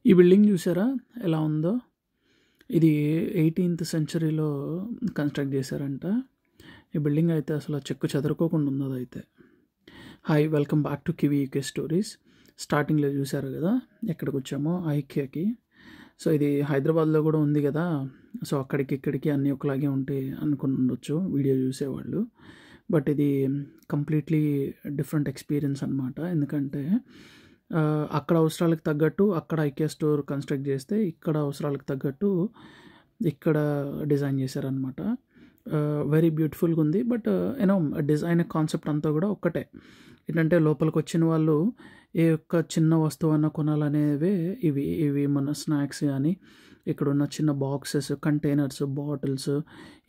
ఈ బిల్డింగ్ చూసారా ఎలా ఉందో? ఇది 18th సెంచరీలో కన్స్ట్రక్ట్ చేశారంట. ఈ బిల్డింగ్ అయితే అసలు చెక్కు చెదరుకోకుండా ఉంది అదైతే. Hi, welcome back to kiwi UK stories. స్టార్టింగ్లో చూసారు కదా ఎక్కడికి వచ్చామో, ఐకియాకి. సో ఇది హైదరాబాద్లో కూడా ఉంది కదా, సో అక్కడికి ఇక్కడికి అన్నీ ఒకలాగే ఉంటాయి అనుకుని ఉండొచ్చు వీడియో చూసేవాళ్ళు. బట్ ఇది కంప్లీట్లీ డిఫరెంట్ ఎక్స్పీరియన్స్ అనమాట. ఎందుకంటే అక్కడ అవసరాలకు తగ్గట్టు అక్కడ ఐకియా స్టోర్ కన్స్ట్రక్ట్ చేస్తే, ఇక్కడ అవసరాలకు తగ్గట్టు ఇక్కడ డిజైన్ చేశారనమాట. వెరీ బ్యూటిఫుల్గా ఉంది. బట్ యూనో డిజైన్ కాన్సెప్ట్ అంతా కూడా ఒక్కటే. ఏంటంటే లోపలికి వచ్చిన వాళ్ళు ఏ ఒక్క చిన్న వస్తువు అన్న కొనాలనేవే ఇవి మన స్నాక్స్ కానీ, ఇక్కడ ఉన్న చిన్న బాక్సెస్, కంటైనర్స్, బాటిల్స్,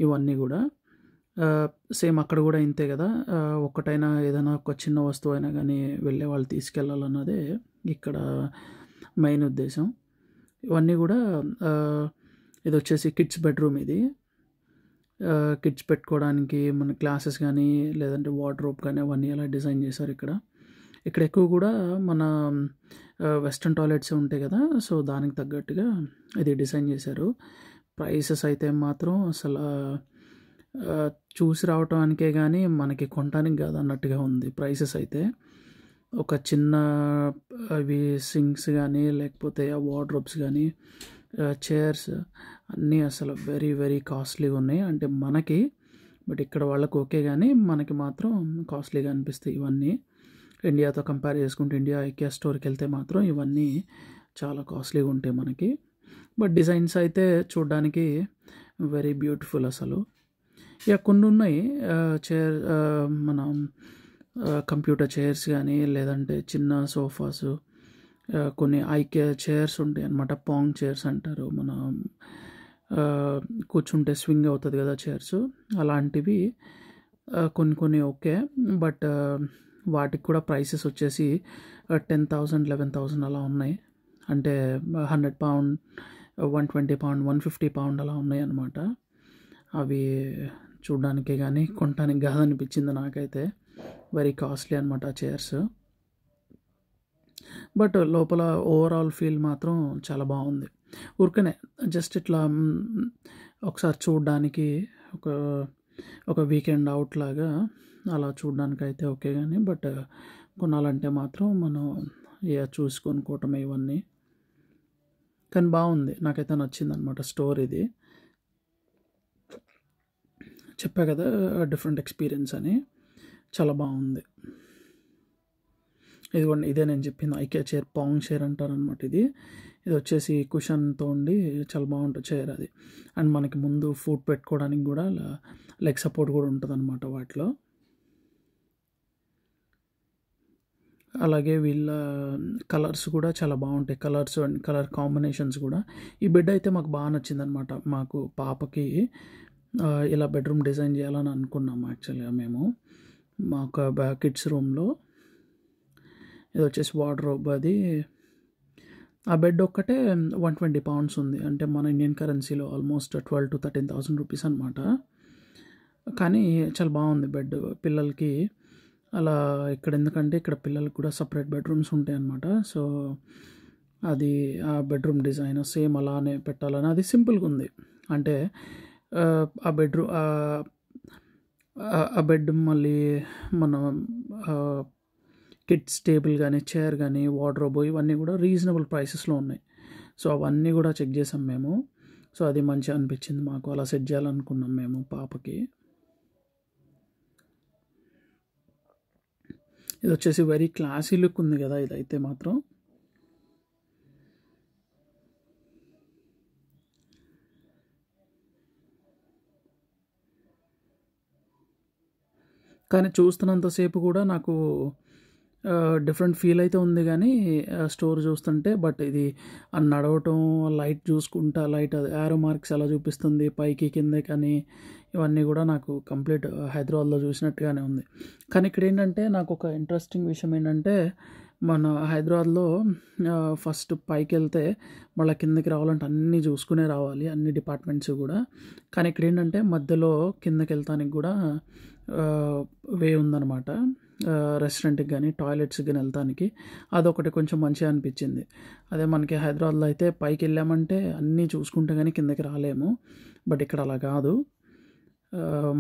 ఇవన్నీ కూడా సేమ్ అక్కడ కూడా ఇంతే కదా. ఒక్కటైనా ఏదైనా ఒక చిన్న వస్తువు అయినా కానీ వెళ్ళే వాళ్ళు తీసుకెళ్ళాలన్నదే ఇక్కడ మెయిన్ ఉద్దేశం. ఇవన్నీ కూడా ఇది వచ్చేసి కిడ్స్ బెడ్రూమ్. ఇది కిడ్స్ పెట్టుకోవడానికి మన గ్లాసెస్ కానీ, లేదంటే వార్డ్రోబ్ కానీ అవన్నీ అలా డిజైన్ చేశారు ఇక్కడ. ఇక్కడ ఎక్కువ కూడా మన వెస్ట్రన్ టాయిలెట్స్ ఉంటాయి కదా, సో దానికి తగ్గట్టుగా ఇది డిజైన్ చేశారు. ప్రైసెస్ అయితే మాత్రం అసలు చూసి రావటానికే కానీ మనకి కొనడానికి కాదు అన్నట్టుగా ఉంది ప్రైసెస్ అయితే. ఒక చిన్న అవి సింక్స్ కానీ, లేకపోతే వార్డ్రోబ్స్ కానీ, చైర్స్ అన్నీ అసలు వెరీ వెరీ కాస్ట్లీగా ఉన్నాయి. అంటే మనకి, బట్ ఇక్కడ వాళ్ళకి ఓకే కానీ మనకి మాత్రం కాస్ట్లీగా అనిపిస్తాయి ఇవన్నీ. ఇండియాతో కంపేర్ చేసుకుంటే, ఇండియా ఐకియా స్టోర్కి వెళ్తే మాత్రం ఇవన్నీ చాలా కాస్ట్లీగా ఉంటాయి మనకి. బట్ డిజైన్స్ అయితే చూడడానికి వెరీ బ్యూటిఫుల్ అసలు. ఇక కొన్ని ఉన్నాయి చైర్, మన కంప్యూటర్ చైర్స్ కానీ, లేదంటే చిన్న సోఫాస్, కొన్ని ఐకియా చైర్స్ ఉంటాయి అన్నమాట. పాంగ్ చైర్స్ అంటారు. మన కూర్చుంటే స్వింగ్ అవుతుంది కదా చైర్స్, అలాంటివి కొన్ని ఓకే. బట్ వాటికి కూడా ప్రైసెస్ వచ్చేసి 10,000, 11,000 అలా ఉన్నాయి. అంటే £100, £120, £150 అలా ఉన్నాయి అన్నమాట. అవి చూడడానికే కానీ కొనడానికి కాదనిపించింది నాకైతే. వెరీ కాస్ట్లీ అనమాట ఆ చైర్స్. బట్ లోపల ఓవరాల్ ఫీల్ మాత్రం చాలా బాగుంది. ఊరికనే జస్ట్ ఇట్లా ఒకసారి చూడడానికి, ఒక వీకెండ్ అవుట్ లాగా అలా చూడడానికి అయితే ఓకే కానీ, బట్ కొనాలంటే మాత్రం మనం చూసుకొనుకోవటమే ఇవన్నీ. కానీ బాగుంది, నాకైతే నచ్చింది అనమాట స్టోర్ ఇది. చెప్పా కదా డిఫరెంట్ ఎక్స్పీరియన్స్ అని, చాలా బాగుంది. ఇదిగోండి, ఇదే నేను చెప్పింది ఐకియా చైర్, పాంగ్ చైర్ అంటారనమాట. ఇది వచ్చేసి కుషన్తో ఉండి చాలా బాగుంటుంది చైర్ అది. అండ్ మనకి ముందు ఫుడ్ పెట్టుకోవడానికి కూడా లెగ్ సపోర్ట్ కూడా ఉంటుంది అనమాట వాటిలో. అలాగే వీళ్ళ కలర్స్ కూడా చాలా బాగుంటాయి, కలర్స్ అండ్ కలర్ కాంబినేషన్స్ కూడా. ఈ బెడ్ అయితే మాకు బాగా నచ్చింది అనమాట. మాకు పాపకి ఇలా బెడ్రూమ్ డిజైన్ చేయాలని అనుకున్నాము యాక్చువల్గా మేము. మా ఒక కిడ్స్ రూమ్లో ఇది వచ్చేసి వార్డ్రోబ్. అది ఆ బెడ్ ఒక్కటే £120 ఉంది. అంటే మన ఇండియన్ కరెన్సీలో ఆల్మోస్ట్ 12,000 to 13,000 రూపీస్ అనమాట. కానీ చాలా బాగుంది బెడ్ పిల్లలకి. అలా ఇక్కడ ఎందుకంటే ఇక్కడ పిల్లలకి కూడా సపరేట్ బెడ్రూమ్స్ ఉంటాయి అన్నమాట. సో అది ఆ బెడ్రూమ్ డిజైన్ సేమ్ అలానే పెట్టాలని, అది సింపుల్గా ఉంది. అంటే ఆ బెడ్ మళ్ళీ మన కిడ్స్ టేబుల్ కానీ, చైర్ కానీ, వార్డ్రోబ్ ఇవన్నీ కూడా రీజనబుల్ ప్రైసెస్లో ఉన్నాయి. సో అవన్నీ కూడా చెక్ చేసాం మేము. సో అది మంచిగా అనిపించింది మాకు, అలా సెట్ చేయాలనుకున్నాం మేము పాపకి. ఇది వచ్చేసి వెరీ క్లాసీ లుక్ ఉంది కదా ఇదైతే మాత్రం. కానీ చూస్తున్నంతసేపు కూడా నాకు డిఫరెంట్ ఫీల్ అయితే ఉంది కానీ స్టోర్ చూస్తుంటే. బట్ ఇది నడవటం, లైట్ చూసుకుంటా, లైట్ యారో మార్క్స్ ఎలా చూపిస్తుంది పైకి కింద కానీ, ఇవన్నీ కూడా నాకు కంప్లీట్ హైదరాబాద్లో చూసినట్టుగానే ఉంది. కానీ ఇక్కడ ఏంటంటే నాకు ఒక ఇంట్రెస్టింగ్ విషయం ఏంటంటే, మన హైదరాబాద్లో ఫస్ట్ పైకి వెళ్తే మళ్ళీ కిందకి రావాలంటే అన్నీ చూసుకునే రావాలి, అన్ని డిపార్ట్మెంట్స్ కూడా. కానీ ఇక్కడ ఏంటంటే మధ్యలో కిందకి వెళ్తానికి కూడా వే ఉందన్నమాట. రెస్టారెంట్కి కానీ టాయిలెట్స్కి కానీ వెళ్తానికి అదొకటి కొంచెం మంచిగా అనిపించింది. అదే మనకి హైదరాబాద్లో అయితే పైకి వెళ్ళామంటే అన్నీ చూసుకుంటే కానీ కిందకి రాలేము. బట్ ఇక్కడ అలా కాదు,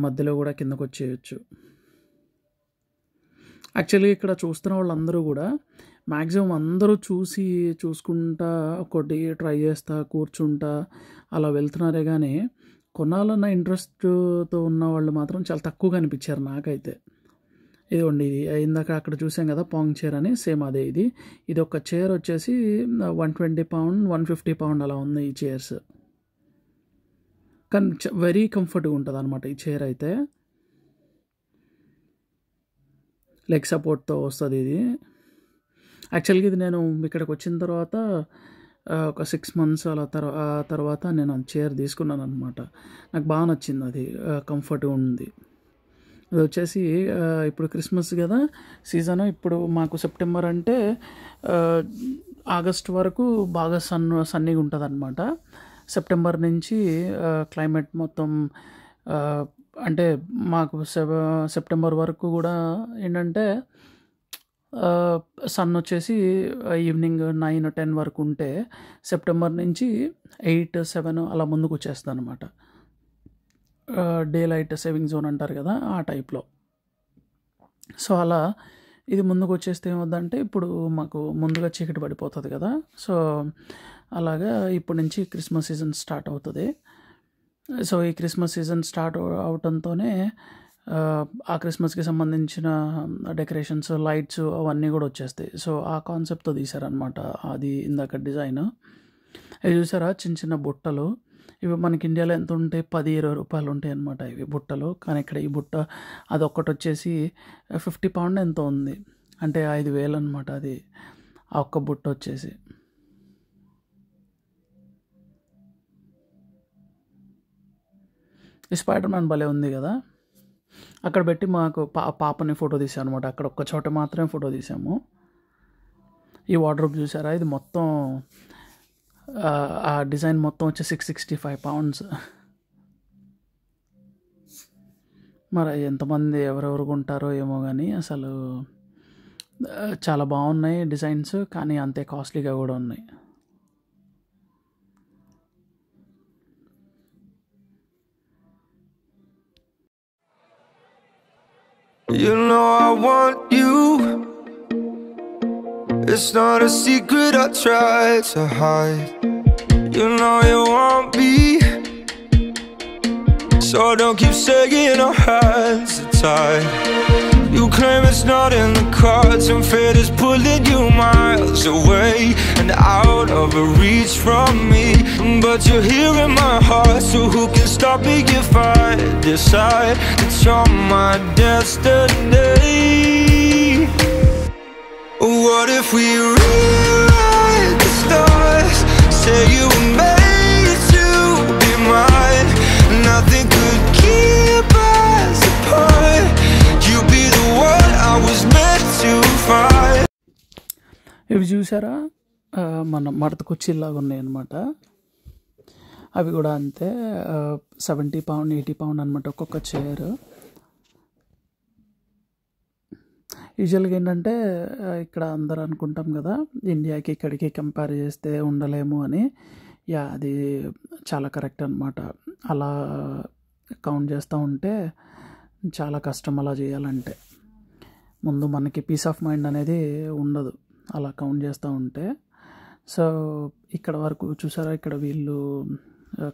మధ్యలో కూడా కిందకు వచ్చేయచ్చు. యాక్చువల్గా ఇక్కడ చూస్తున్న వాళ్ళందరూ కూడా మ్యాక్సిమం అందరూ చూసుకుంటా ఒకటి ట్రై చేస్తా కూర్చుంటా అలా వెళ్తున్నారే కానీ కొనాలన్న ఇంట్రెస్ట్తో ఉన్న వాళ్ళు మాత్రం చాలా తక్కువగా అనిపించారు నాకైతే. ఇదిగోండి, ఇది ఇందాక అక్కడ చూసాం కదా పాంగ్ చైర్ అని, సేమ్ అదే ఇది ఒక చైర్ వచ్చేసి £120 £150 అలా ఉంది ఈ చైర్స్. కానీ వెరీ కంఫర్ట్గా ఉంటుంది అనమాట ఈ చైర్ అయితే. లెగ్ సపోర్ట్తో వస్తుంది ఇది. యాక్చువల్గా ఇది నేను ఇక్కడికి వచ్చిన తర్వాత ఒక 6 months అలా తర్వాత నేను ఆ చైర్ తీసుకున్నాను అనమాట. నాకు బాగా నచ్చింది, అది కంఫర్ట్గా ఉంది. అది వచ్చేసి ఇప్పుడు క్రిస్మస్ కదా సీజన్, ఇప్పుడు మాకు సెప్టెంబర్ అంటే ఆగస్ట్ వరకు బాగా సన్నీగా ఉంటుంది అనమాట. సెప్టెంబర్ నుంచి క్లైమేట్ మొత్తం అంటే మాకు సెప్టెంబర్ వరకు కూడా ఏంటంటే సన్ వచ్చేసి ఈవినింగ్ 9-10 వరకు ఉంటే సెప్టెంబర్ నుంచి 8-7 అలా ముందుకు వచ్చేస్తుంది అనమాట. డే లైట్ సేవింగ్ జోన్ అంటారు కదా ఆ టైప్లో. సో అలా ఇది ముందుకు వచ్చేస్తే ఏమవుద్దంటే ఇప్పుడు మాకు ముందుగా చీకటి పడిపోతుంది కదా. సో అలాగా ఇప్పటి నుంచి క్రిస్మస్ సీజన్ స్టార్ట్ అవుతుంది. సో ఈ క్రిస్మస్ సీజన్ స్టార్ట్ అవటంతోనే ఆ క్రిస్మస్కి సంబంధించిన డెకరేషన్స్, లైట్స్ అవన్నీ కూడా వచ్చేస్తాయి. సో ఆ కాన్సెప్ట్తో తీశారనమాట అది ఇందాక డిజైన్. ఇవి చూసారా చిన్న చిన్న బుట్టలు, ఇవి మనకి ఇండియాలో ఎంత ఉంటాయి, ₹10-20 ఉంటాయి అనమాట ఇవి బుట్టలు. కానీ ఇక్కడ ఈ బుట్ట అదొక్కటి వచ్చేసి £50 ఎంతో ఉంది, అంటే 5,000 అనమాట అది ఆ ఒక్క బుట్ట వచ్చేసి. ఈ స్పైడర్ మ్యాన్ భలే ఉంది కదా. అక్కడ పెట్టి మాకు పాపని ఫోటో తీసాం అనమాట. అక్కడ ఒక్క చోట మాత్రమే ఫోటో తీసాము. ఈ వార్డ్రోబ్ చూసారా, ఇది మొత్తం ఆ డిజైన్ మొత్తం వచ్చి £665. మరి ఎంతమంది ఎవరెవరు కొంటారో ఏమో కానీ అసలు చాలా బాగున్నాయి డిజైన్స్, కానీ అంతే కాస్ట్లీగా కూడా ఉన్నాయి. You know I want you. It's not a secret I try to hide. You know you want me, so don't keep saying our hands are tied. You claim it's not in the cards, and fate is pulling you miles away and out of reach from me. But you're here in my heart, so who can stop me if I decide that you're my destiny? What if we rewrite the stars, say you were made to be mine, nothing could keep us apart, you'd be the one I was meant to find. ఇవి చూసారా మన మడత కుర్చీలాగా ఉన్నాయి అనమాట. అవి కూడా అంతే £70 £80 అనమాట ఒక్కొక్క చైర్. యూజువల్గా ఏంటంటే ఇక్కడ అందరూ అనుకుంటాం కదా ఇండియాకి ఇక్కడికి కంపేర్ చేస్తే ఉండలేము అని. అది చాలా కరెక్ట్ అనమాట. అలా కౌంట్ చేస్తూ ఉంటే చాలా కష్టం అలా చేయాలంటే. ముందు మనకి పీస్ ఆఫ్ మైండ్ అనేది ఉండదు అలా కౌంట్ చేస్తూ ఉంటే. సో ఇక్కడ వరకు చూసారా, ఇక్కడ వీళ్ళు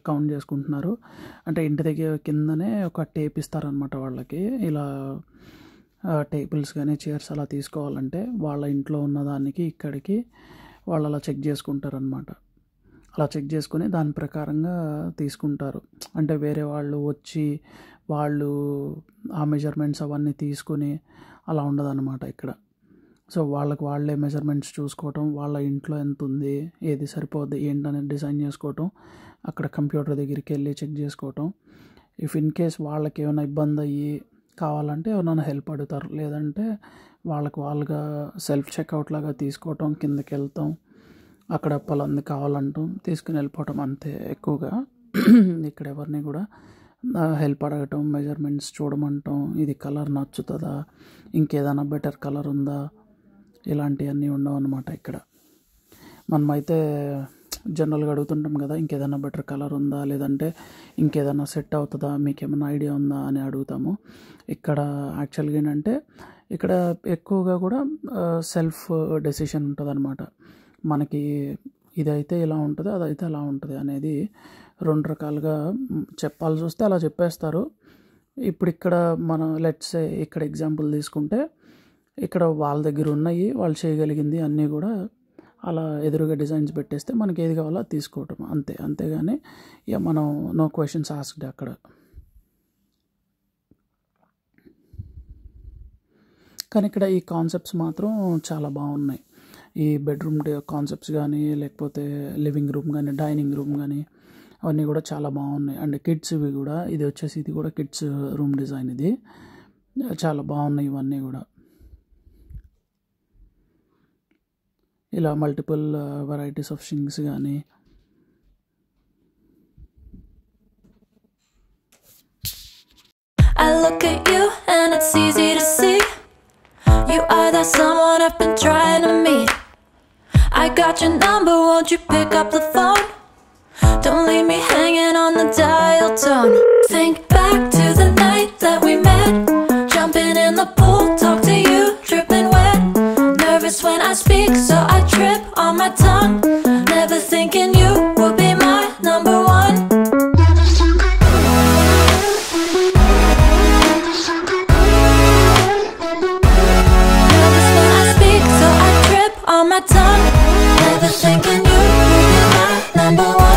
కౌంట్ చేసుకుంటున్నారు. అంటే ఇంటి దగ్గర కిందనే ఒక టేప్ ఇస్తారనమాట వాళ్ళకి. ఇలా టేబుల్స్ కానీ చైర్స్ అలా తీసుకోవాలంటే వాళ్ళ ఇంట్లో ఉన్నదానికి ఇక్కడికి వాళ్ళు అలా చెక్ చేసుకుంటారనమాట. అలా చెక్ చేసుకుని దాని ప్రకారంగా తీసుకుంటారు. అంటే వేరే వాళ్ళు వచ్చి వాళ్ళు ఆ మెజర్మెంట్స్ అవన్నీ తీసుకుని అలా ఉండదన్నమాట ఇక్కడ. సో వాళ్ళే మెజర్మెంట్స్ చూసుకోవటం, వాళ్ళ ఇంట్లో ఎంత ఉంది, ఏది సరిపోద్ది ఏంటనేది డిజైన్ చేసుకోవటం, అక్కడ కంప్యూటర్ దగ్గరికి వెళ్ళి చెక్ చేసుకోవటం. ఇఫ్ ఇన్ కేస్ వాళ్ళకి ఏమైనా ఇబ్బంది అయ్యి కావాలంటే ఎవరైనా హెల్ప్ అడుగుతారు, లేదంటే వాళ్ళుగా సెల్ఫ్ చెక్అవుట్ లాగా తీసుకోవటం, కిందకి వెళ్తాం, అక్కడ పలాంది కావాలంటాం, తీసుకుని వెళ్ళిపోవటం అంతే. ఎక్కువగా ఇక్కడ ఎవరిని కూడా హెల్ప్ అడగటం, మెజర్మెంట్స్ చూడమంటాం, ఇది కలర్ నచ్చుతుందా, ఇంకేదైనా బెటర్ కలర్ ఉందా, ఇలాంటివన్నీ ఉండవు అన్నమాట ఇక్కడ. మనమైతే జనరల్గా అడుగుతుంటాం కదా, ఇంకేదైనా బెటర్ కలర్ ఉందా, లేదంటే ఇంకేదైనా సెట్ అవుతుందా, మీకు ఏమైనా ఐడియా ఉందా అని అడుగుతాము. ఇక్కడ యాక్చువల్గా ఏంటంటే ఇక్కడ ఎక్కువగా కూడా సెల్ఫ్ డెసిషన్ ఉంటుంది అనమాట. మనకి ఇదైతే ఇలా ఉంటుంది, అదైతే అలా ఉంటుంది అనేది 2 రకాలుగా చెప్పాల్సి వస్తే అలా చెప్పేస్తారు. ఇప్పుడు ఇక్కడ మనం లెట్స్ ఇక్కడ ఎగ్జాంపుల్ తీసుకుంటే, ఇక్కడ వాళ్ళ దగ్గర ఉన్నాయి, వాళ్ళు చేయగలిగింది అన్నీ కూడా అలా ఎదురుగా డిజైన్స్ పెట్టేస్తే మనకి ఏది కావాలో అది తీసుకోవటం అంతే. అంతేగాని ఇక మనం నో క్వశ్చన్స్ ఆస్క్డ్ అక్కడ. కానీ ఇక్కడ ఈ కాన్సెప్ట్స్ మాత్రం చాలా బాగున్నాయి. ఈ బెడ్రూమ్ కాన్సెప్ట్స్ కానీ, లేకపోతే లివింగ్ రూమ్ కానీ, డైనింగ్ రూమ్ కానీ, అవన్నీ కూడా చాలా బాగున్నాయి. అండ్ కిడ్స్ ఇవి కూడా, ఇది వచ్చేసి ఇది కూడా కిడ్స్ రూమ్ డిజైన్. ఇది చాలా బాగున్నాయి ఇవన్నీ కూడా. ఇలా మల్టిపుల్ వెరైటీస్ ఆఫ్ షింగ్స్ కానీ. I look at you and it's easy to see you are that someone I've been trying to meet. I got your number, won't you pick up the phone? Don't leave me hanging on the dial tone. Think back to the night that we met, jumping in the pool, talk to you, dripping wet. Nervous when I speak, so I trip on my tongue. Never thinking you would be my number one. Nervous when I speak, so I trip on my tongue. Never thinking you would be my number one.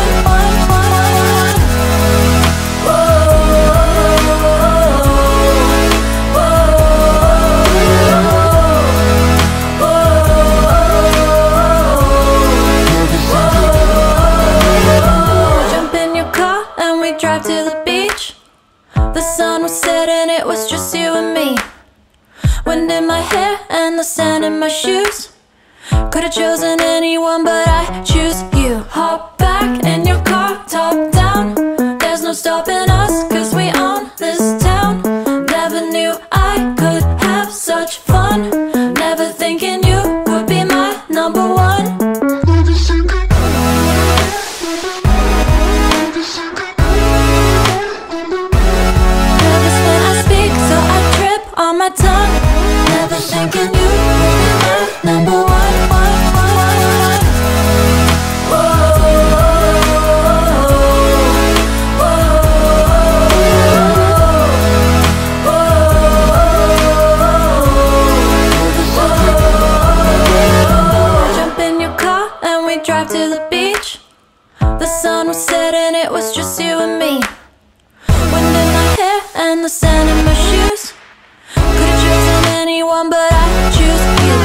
Drive to the beach. The sun was setting, it was just you and me. Wind in my hair and the sand in my shoes. Could've chosen anyone, but I choose you. Hop back in your car, top down. There's no stopping us, 'cause we own this town. Never knew I could have such fun. Never thinking you would be my number one. On my tongue, never thinking you would be my number one. Jump in your car and we drive to the beach. The sun was setting, it was just you and me. Wind in my hair and the sand in my shoes. Could've chosen anyone, but I choose you.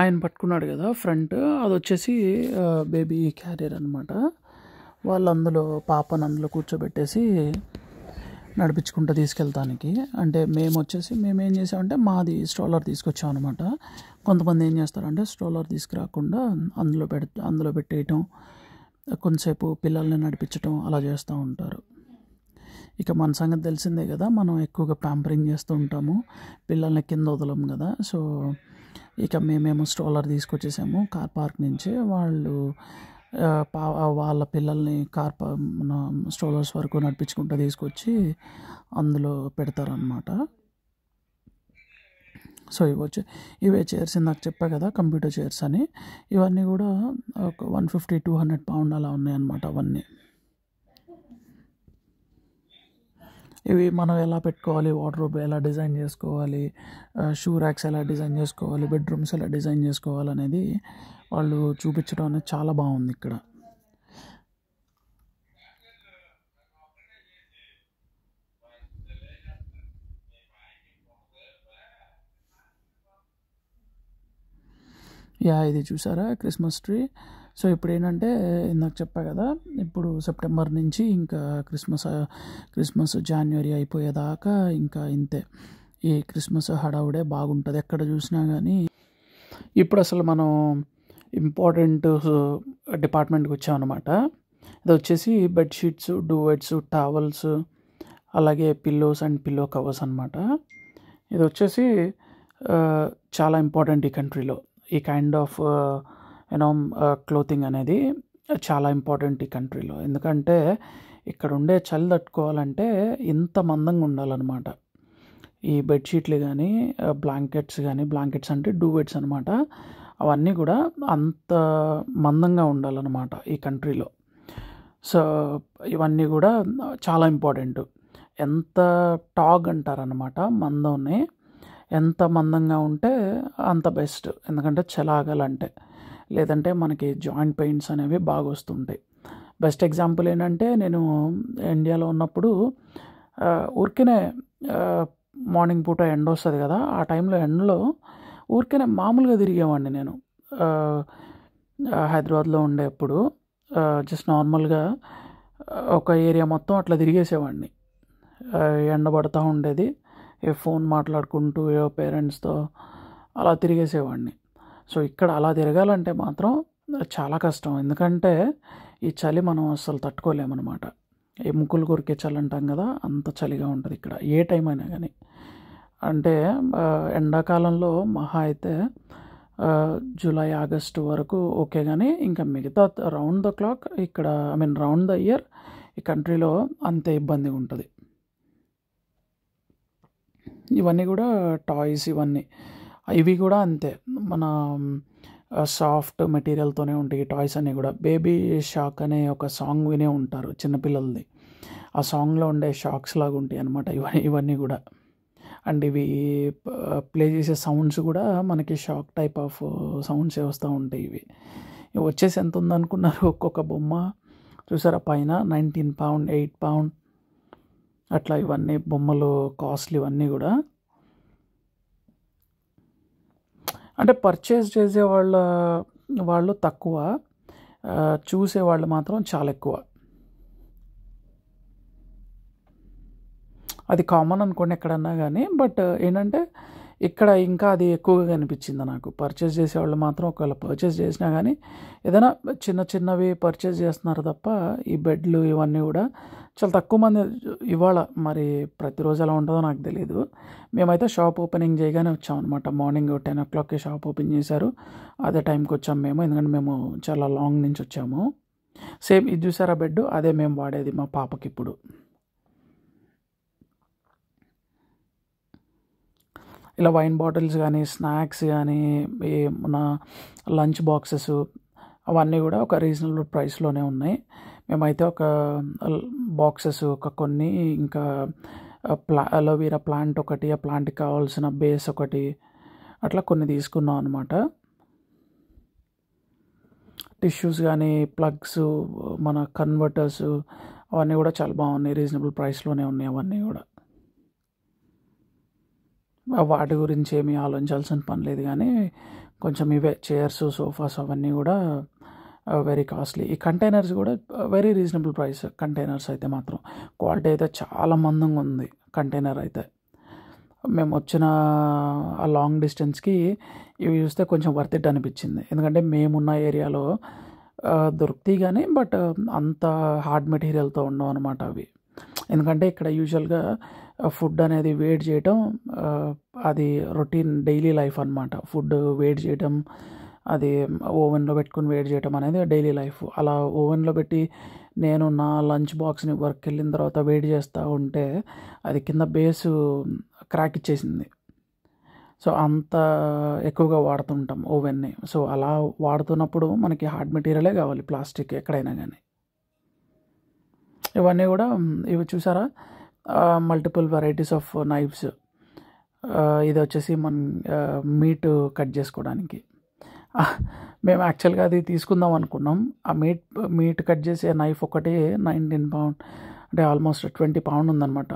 ఆయన పట్టుకున్నాడు కదా front, అది వచ్చేసి baby carrier అనమాట. వాళ్ళు అందులో పాపను అందులో కూర్చోబెట్టేసి నడిపించుకుంటూ తీసుకెళ్తానికి. అంటే మేము ఏం చేసామంటే మాది స్ట్రోలర్ తీసుకొచ్చాం అనమాట. కొంతమంది ఏం చేస్తారంటే స్ట్రోలర్ తీసుకురాకుండా అందులో పెట్టేయటం, కొంతసేపు పిల్లల్ని నడిపించటం అలా చేస్తూ ఉంటారు. ఇక మన సంగతి తెలిసిందే కదా, మనం ఎక్కువగా ప్యాంపరింగ్ చేస్తూ ఉంటాము, పిల్లల్ని కింద వదలం కదా. సో ఇక మేమేమో స్ట్రోలర్ తీసుకొచ్చేసాము కార్ పార్క్ నుంచి. వాళ్ళు వాళ్ళ పిల్లల్ని మన స్ట్రోలర్స్ వరకు నడిపించుకుంటూ తీసుకొచ్చి అందులో పెడతారనమాట. సో ఇవే చైర్స్ నాకు చెప్పా కదా, కంప్యూటర్ చైర్స్ అని. ఇవన్నీ కూడా ఒక 150-200 పౌండ్ అలా ఉన్నాయన్నమాట అవన్నీ. ఇవి మనం ఎలా పెట్టుకోవాలి, వార్డ్రోబ్ ఎలా డిజైన్ చేసుకోవాలి, షూ ర్యాక్స్ ఎలా డిజైన్ చేసుకోవాలి, బెడ్రూమ్స్ ఎలా డిజైన్ చేసుకోవాలి అనేది వాళ్ళు చూపించడం అనేది చాలా బాగుంది ఇక్కడ. ఇది చూసారా క్రిస్మస్ ట్రీ. సో ఇప్పుడు ఏంటంటే ఇందాక చెప్పా కదా, ఇప్పుడు సెప్టెంబర్ నుంచి ఇంకా క్రిస్మస్ జనవరి అయిపోయేదాకా ఇంకా ఇంతే. ఈ క్రిస్మస్ హడావుడే బాగుంటుంది ఎక్కడ చూసినా కానీ. ఇప్పుడు అసలు మనం ఇంపార్టెంట్ డిపార్ట్మెంట్కి వచ్చామన్నమాట. ఇది వచ్చేసి బెడ్షీట్స్, డూవెట్స్, టవల్స్, అలాగే పిల్లోస్ అండ్ పిల్లో కవర్స్ అనమాట. ఇది వచ్చేసి చాలా ఇంపార్టెంట్ ఈ కంట్రీలో. ఈ కైండ్ ఆఫ్ క్లోతింగ్ అనేది చాలా ఇంపార్టెంట్ ఈ కంట్రీలో. ఎందుకంటే ఇక్కడ ఉండే చలి తట్టుకోవాలంటే ఇంత మందంగా ఉండాలన్నమాట. ఈ బెడ్షీట్లు కానీ బ్లాంకెట్స్ అంటే డూవెట్స్ అనమాట, అవన్నీ కూడా అంత మందంగా ఉండాలన్నమాట ఈ కంట్రీలో. సో ఇవన్నీ కూడా చాలా ఇంపార్టెంట్. ఎంత టాగ్ అంటారనమాట మందంని, ఎంత మందంగా ఉంటే అంత బెస్ట్. ఎందుకంటే చలాగాలంటే, లేదంటే మనకి జాయింట్ పెయిన్స్ అనేవి బాగా వస్తుంటాయి. బెస్ట్ ఎగ్జాంపుల్ ఏంటంటే, నేను ఇండియాలో ఉన్నప్పుడు ఊరికనే మార్నింగ్ పూట ఎండ వస్తుంది కదా, ఆ టైంలో ఎండలో ఊరికనే మామూలుగా తిరిగేవాడిని నేను. హైదరాబాద్లో ఉండేప్పుడు జస్ట్ నార్మల్గా ఒక ఏరియా మొత్తం అట్లా తిరిగేసేవాడిని. ఎండ పడుతూ ఉండేది, ఫోన్ మాట్లాడుకుంటూ పేరెంట్స్తో అలా తిరిగేసేవాడిని. సో ఇక్కడ అలా తిరగాలంటే మాత్రం చాలా కష్టం. ఎందుకంటే ఈ చలి మనం అస్సలు తట్టుకోలేమన్నమాట. ఈ ముక్కులు కొరికే చలి అంటాం కదా, అంత చలిగా ఉంటుంది ఇక్కడ ఏ టైం అయినా కానీ. అంటే ఎండాకాలంలో మహా అయితే జూలై ఆగస్టు వరకు ఓకే, కానీ ఇంకా మిగతా రౌండ్ ద క్లాక్ ఇక్కడ రౌండ్ ద ఇయర్ ఈ కంట్రీలో అంతే ఇబ్బందిగా ఉంటుంది. ఇవన్నీ కూడా టాయ్స్, ఇవి కూడా అంతే, మన సాఫ్ట్ మెటీరియల్తోనే ఉంటాయి ఈ టాయ్స్ అన్నీ కూడా. బేబీ షాక్ అనే ఒక సాంగ్ వినే ఉంటారు చిన్నపిల్లలది. ఆ సాంగ్లో ఉండే షాక్స్ లాగా ఉంటాయి అన్నమాట ఇవన్నీ కూడా. అండ్ ఇవి ప్లే చేసే సౌండ్స్ కూడా మనకి షాక్ టైప్ ఆఫ్ సౌండ్సే వస్తూ ఉంటాయి. ఇవి వచ్చేసి ఎంత ఉందనుకున్నారు, ఒక్కొక్క బొమ్మ చూసారా పైన 19 pounds, 8 pounds అట్లా. ఇవన్నీ బొమ్మలు కాస్ట్లీ, ఇవన్నీ కూడా. అంటే పర్చేస్ చేసే వాళ్ళు తక్కువ, చూసేవాళ్ళు మాత్రం చాలా ఎక్కువ. అది కామన్ అనుకోండి ఎక్కడన్నా కానీ, బట్ ఏంటంటే ఇక్కడ ఇంకా అది ఎక్కువగా కనిపించింది నాకు. పర్చేస్ చేసేవాళ్ళు మాత్రం ఒకవేళ పర్చేస్ చేసినా కానీ ఏదైనా చిన్నవి పర్చేస్ చేస్తున్నారు తప్ప, ఈ బెడ్లు ఇవన్నీ కూడా చాలా తక్కువ మంది. ఇవాళ మరి ప్రతిరోజు ఎలా ఉంటుందో నాకు తెలియదు. మేమైతే షాప్ ఓపెనింగ్ చేయగానే వచ్చామన్నమాట. మార్నింగ్ 10 o'clockకి షాప్ ఓపెన్ చేశారు, అదే టైంకి వచ్చాము మేము. ఎందుకంటే మేము చాలా లాంగ్ నుంచి వచ్చాము. సేమ్ ఇది చూసారా బెడ్, అదే మేము వాడేది మా పాపకి ఇప్పుడు. ఇలా వైన్ బాటిల్స్ కానీ, స్నాక్స్ కానీ, మన లంచ్ బాక్సెస్ అవన్నీ కూడా ఒక రీజనబుల్ ప్రైస్లోనే ఉన్నాయి. మేమైతే ఒక బాక్సెస్ కొన్ని, ఇంకా అలోవీరా ప్లాంట్ ఒకటి, ఆ ప్లాంట్కి కావాల్సిన బేస్ ఒకటి, అట్లా కొన్ని తీసుకున్నాం అనమాట. టిష్యూస్ కానీ, ప్లగ్స్, మన కన్వర్టర్స్ అవన్నీ కూడా చాలా బాగున్నాయి, రీజనబుల్ ప్రైస్లోనే ఉన్నాయి అవన్నీ కూడా. వాటి గురించి ఏమీ ఆలోచించాల్సిన పని లేదు. కానీ కొంచెం ఇవే చైర్స్, సోఫాస్ అవన్నీ కూడా వెరీ కాస్ట్లీ. ఈ కంటైనర్స్ కూడా వెరీ రీజనబుల్ ప్రైస్. కంటైనర్స్ అయితే మాత్రం క్వాలిటీ అయితే చాలా మందంగా ఉంది కంటైనర్ అయితే. మేము వచ్చిన ఆ లాంగ్ డిస్టెన్స్కి ఇవి చూస్తే కొంచెం వర్త్ ఇట్ అనిపించింది. ఎందుకంటే మేమున్న ఏరియాలో దొరుకుతాయి కానీ, బట్ అంత హార్డ్ మెటీరియల్తో ఉండవు అనమాట అవి. ఎందుకంటే ఇక్కడ యూజువల్గా ఫుడ్ అనేది వేడి చేయటం అది రొటీన్ డైలీ లైఫ్ అనమాట. ఫుడ్ వేడి చేయటం, అది ఓవెన్లో పెట్టుకుని వేడి చేయటం అనేది డైలీ లైఫ్. అలా ఓవెన్లో పెట్టి నేను నా లంచ్ బాక్స్ని వర్క్ వెళ్ళిన తర్వాత వేడి చేస్తూ ఉంటే అది కింద బేసు క్రాక్ ఇచ్చేసింది. సో అంత ఎక్కువగా వాడుతుంటాం ఓవెన్ని. సో అలా వాడుతున్నప్పుడు మనకి హార్డ్ మెటీరియలే కావాలి, ప్లాస్టిక్ ఎక్కడైనా కానీ. ఇవన్నీ కూడా ఇవి చూసారా, మల్టిపుల్ వెరైటీస్ ఆఫ్ నైఫ్స్. ఇది వచ్చేసి మన మీట్ కట్ చేసుకోవడానికి. మేము యాక్చువల్గా అది తీసుకుందాం అనుకున్నాం. ఆ మీట్ కట్ చేసే నైఫ్ ఒకటి 19 pounds, అంటే ఆల్మోస్ట్ 20 pounds ఉందన్నమాట.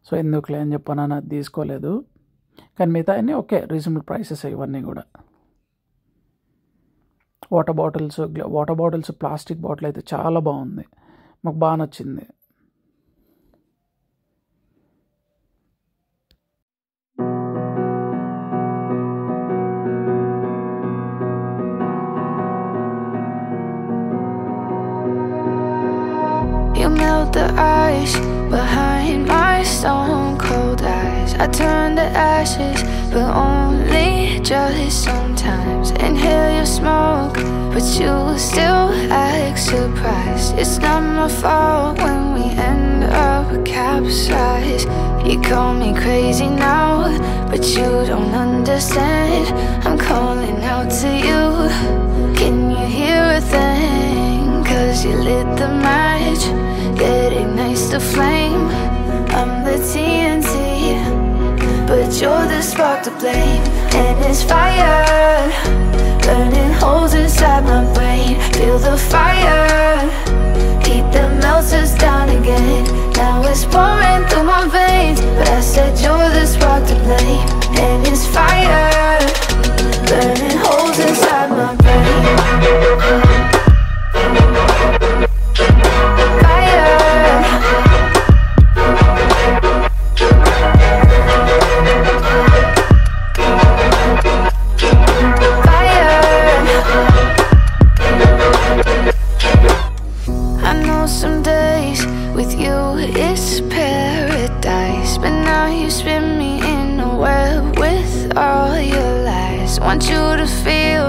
సో ఎందుకులే అని చెప్పాను, అది తీసుకోలేదు. కానీ మిగతా అన్నీ ఓకే, రీజనబుల్ ప్రైసెస్ ఇవన్నీ కూడా. వాటర్ బాటిల్స్ ప్లాస్టిక్ బాటిల్ అయితే చాలా బాగుంది, మాకు బాగా నచ్చింది. You melt the ice behind my stone cold eyes. I turn to ashes, but only just sometimes. Inhale your smoke, but you still act surprised. It's not my fault when we end up capsized. You call me crazy now, but you don't understand. I'm calling out to you. Can you hear a thing? 'Cause you lit the match that ignites the flame. I'm the TNT, but you're the spark to blame. And it's fire, burning holes inside my brain. Feel the fire, heat that melts us down again. Now it's pouring through my veins, but I said you're the spark to blame. And it's fire, burning holes inside my brain. Want you to feel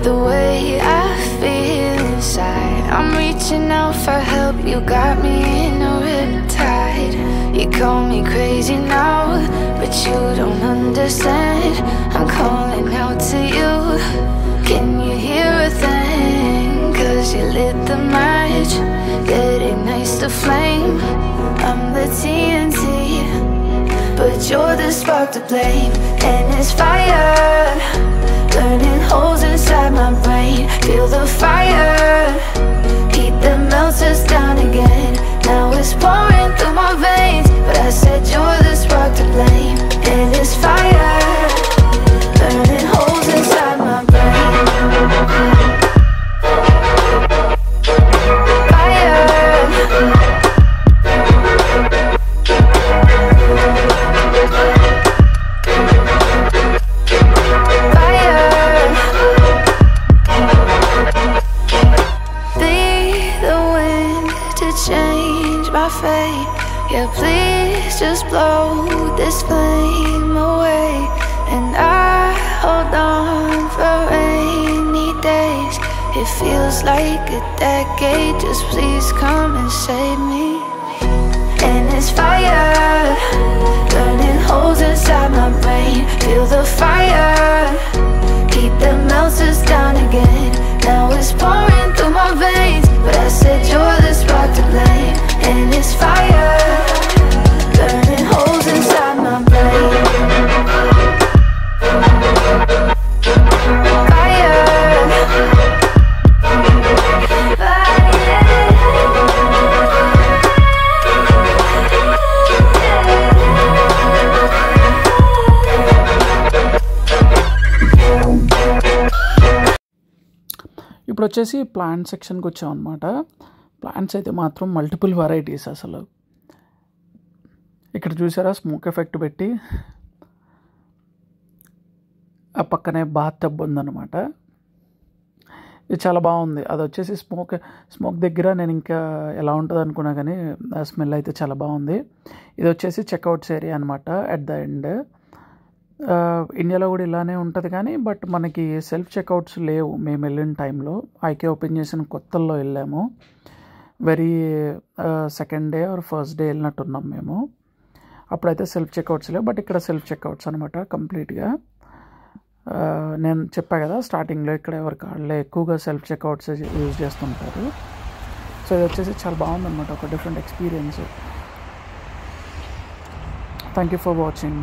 the way I feel inside. I'm reaching out for help, you got me in a riptide. You call me crazy now, but you don't understand. I'm calling out to you. Can you hear a thing? 'Cause you lit the match that ignites the flame. I'm the TNT, but you're the spark to blame. And it's fire, burning holes inside my brain. Feel the fire, heat that melts us down again. Now it's pouring through my veins, but I said you're the spark to blame. And it's fire, burning holes inside my brain. Yeah, please just blow this flame away. And I hold on for rainy days. It feels like a decade, just please come and save me. And it's fire, burning holes inside my brain. Feel the fire, heat that melts us down again. Now it's pouring through my veins, but I said you're the spark to blame. And it's fire, burning holes inside my brain. ఇప్పుడు వచ్చేసి plant సెక్షన్కి వచ్చాం అనమాట. Plants అయితే మాత్రం multiple varieties. అసలు ఇక్కడ చూసారా స్మోక్ ఎఫెక్ట్ పెట్టి, ఆ పక్కనే బాత్ టబ్ ఉందన్నమాట. ఇది చాలా బాగుంది. అది వచ్చేసి స్మోక్ దగ్గర నేను ఇంకా ఎలా ఉంటుంది అనుకున్నా, కానీ ఆ స్మెల్ అయితే చాలా బాగుంది. ఇది వచ్చేసి చెక్అవుట్స్ ఏరియా అనమాట. అట్ ద ఎండ్ ఇండియాలో కూడా ఇలానే ఉంటుంది, కానీ బట్ మనకి సెల్ఫ్ చెక్అవుట్స్ లేవు మేము వెళ్ళిన టైంలో. ఐకే ఓపెన్ చేసిన కొత్తల్లో వెళ్ళాము. Very second day or first day వెళ్ళినట్టున్నాం మేము. అప్పుడైతే సెల్ఫ్ చెక్అవుట్స్ లేవు, బట్ ఇక్కడ సెల్ఫ్ చెక్అవుట్స్ అనమాట కంప్లీట్గా. నేను చెప్పా కదా స్టార్టింగ్లో, ఇక్కడ ఎవరి కాళ్ళే ఎక్కువగా సెల్ఫ్ చెక్అవుట్స్ యూజ్ చేస్తుంటారు. సో ఇది వచ్చేసి చాలా బాగుందన్నమాట, ఒక different experience. Thank you for watching.